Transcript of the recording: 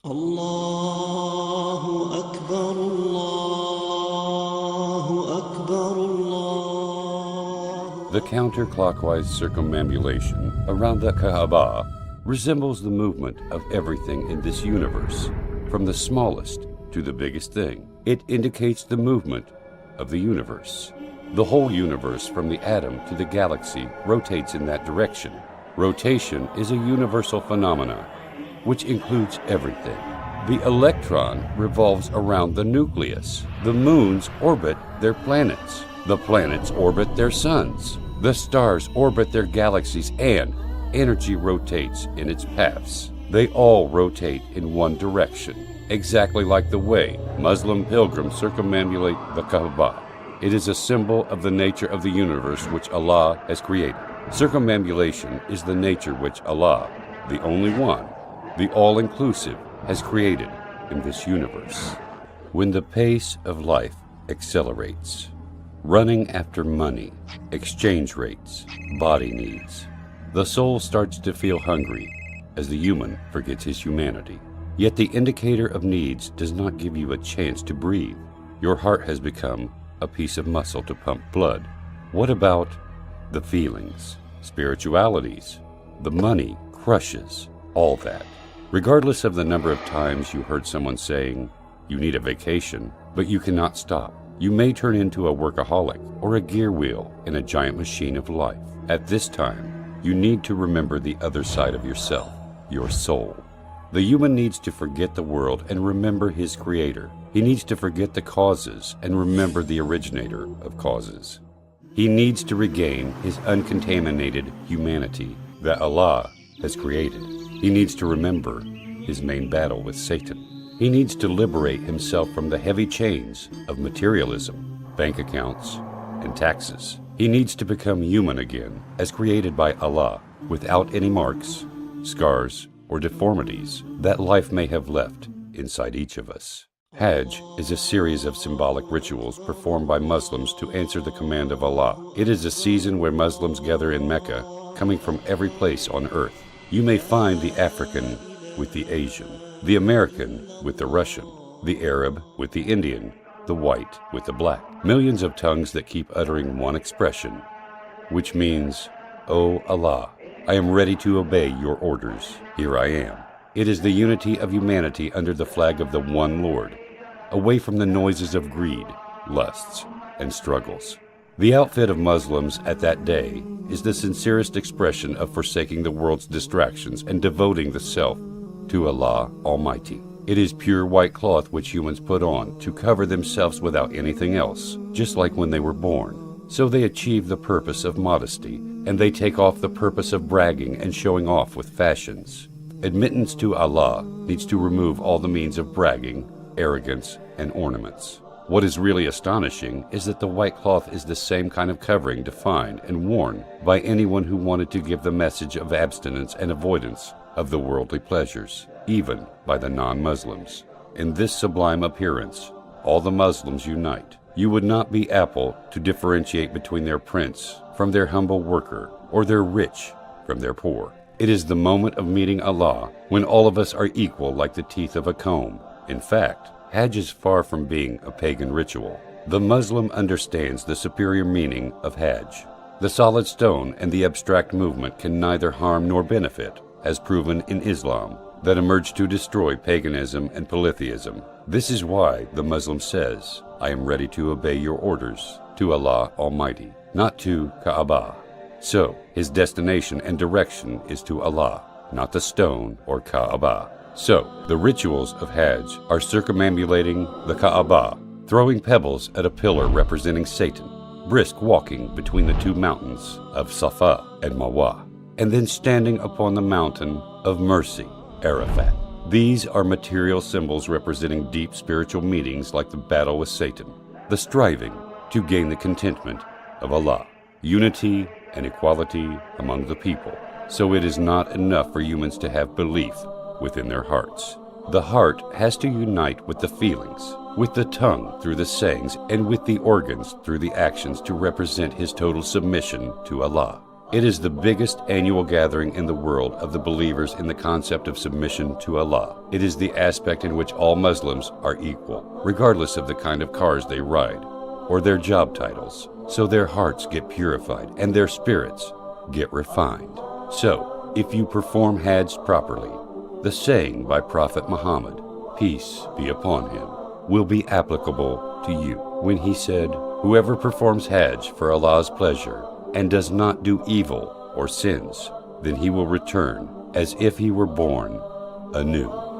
الله أكبر الله أكبر الله. The counterclockwise circumambulation around the Kaaba resembles the movement of everything in this universe, from the smallest to the biggest thing. It indicates the movement of the universe. The whole universe, from the atom to the galaxy, rotates in that direction. Rotation is a universal phenomenon, which includes everything. The electron revolves around the nucleus. The moons orbit their planets. The planets orbit their suns. The stars orbit their galaxies, and energy rotates in its paths. They all rotate in one direction, exactly like the way Muslim pilgrims circumambulate the Kaaba. It is a symbol of the nature of the universe which Allah has created. Circumambulation is the nature which Allah, the only one, the all-inclusive, has created in this universe. When the pace of life accelerates, running after money, exchange rates, body needs, the soul starts to feel hungry as the human forgets his humanity. Yet the indicator of needs does not give you a chance to breathe. Your heart has become a piece of muscle to pump blood. What about the feelings, spiritualities? The money crushes all that. Regardless of the number of times you heard someone saying, you need a vacation, but you cannot stop, you may turn into a workaholic or a gear wheel in a giant machine of life. At this time, you need to remember the other side of yourself, your soul. The human needs to forget the world and remember his creator. He needs to forget the causes and remember the originator of causes. He needs to regain his uncontaminated humanity that Allah has created. He needs to remember his main battle with Satan. He needs to liberate himself from the heavy chains of materialism, bank accounts, and taxes. He needs to become human again, as created by Allah, without any marks, scars, or deformities that life may have left inside each of us. Hajj is a series of symbolic rituals performed by Muslims to answer the command of Allah. It is a season where Muslims gather in Mecca, coming from every place on earth. You may find the African with the Asian, the American with the Russian, the Arab with the Indian, the white with the black. Millions of tongues that keep uttering one expression, which means, "O Allah, I am ready to obey your orders. Here I am." It is the unity of humanity under the flag of the one Lord, away from the noises of greed, lusts, and struggles. The outfit of Muslims at that day is the sincerest expression of forsaking the world's distractions and devoting the self to Allah Almighty. It is pure white cloth which humans put on to cover themselves without anything else, just like when they were born. So they achieve the purpose of modesty, and they take off the purpose of bragging and showing off with fashions. Admittance to Allah needs to remove all the means of bragging, arrogance, and ornaments. What is really astonishing is that the white cloth is the same kind of covering defined and worn by anyone who wanted to give the message of abstinence and avoidance of the worldly pleasures, even by the non-Muslims. In this sublime appearance, all the Muslims unite. You would not be Apple to differentiate between their prince from their humble worker, or their rich from their poor. It is the moment of meeting Allah when all of us are equal like the teeth of a comb. In fact, Hajj is far from being a pagan ritual. The Muslim understands the superior meaning of Hajj. The solid stone and the abstract movement can neither harm nor benefit, as proven in Islam, that emerged to destroy paganism and polytheism. This is why the Muslim says, "I am ready to obey your orders to Allah Almighty," not to Kaaba. So, his destination and direction is to Allah, not the stone or Kaaba. So, the rituals of Hajj are circumambulating the Kaaba, throwing pebbles at a pillar representing Satan, brisk walking between the two mountains of Safa and Marwa, and then standing upon the mountain of mercy, Arafat. These are material symbols representing deep spiritual meanings like the battle with Satan, the striving to gain the contentment of Allah, unity and equality among the people. So it is not enough for humans to have belief within their hearts. The heart has to unite with the feelings, with the tongue through the sayings, and with the organs through the actions to represent his total submission to Allah. It is the biggest annual gathering in the world of the believers in the concept of submission to Allah. It is the aspect in which all Muslims are equal, regardless of the kind of cars they ride or their job titles. So their hearts get purified and their spirits get refined. So, if you perform Hajj properly, the saying by Prophet Muhammad, peace be upon him, will be applicable to you when he said, whoever performs Hajj for Allah's pleasure and does not do evil or sins, then he will return as if he were born anew.